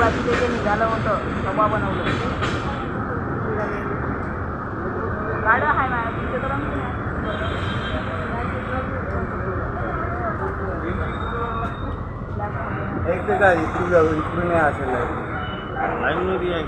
सुरुवातीला जे निघालं होतं तेव्हा बनवलं गाडं आहे माझ्या तुमच्या तर एक तर काय इकडून असेल लाईन मध्ये आहे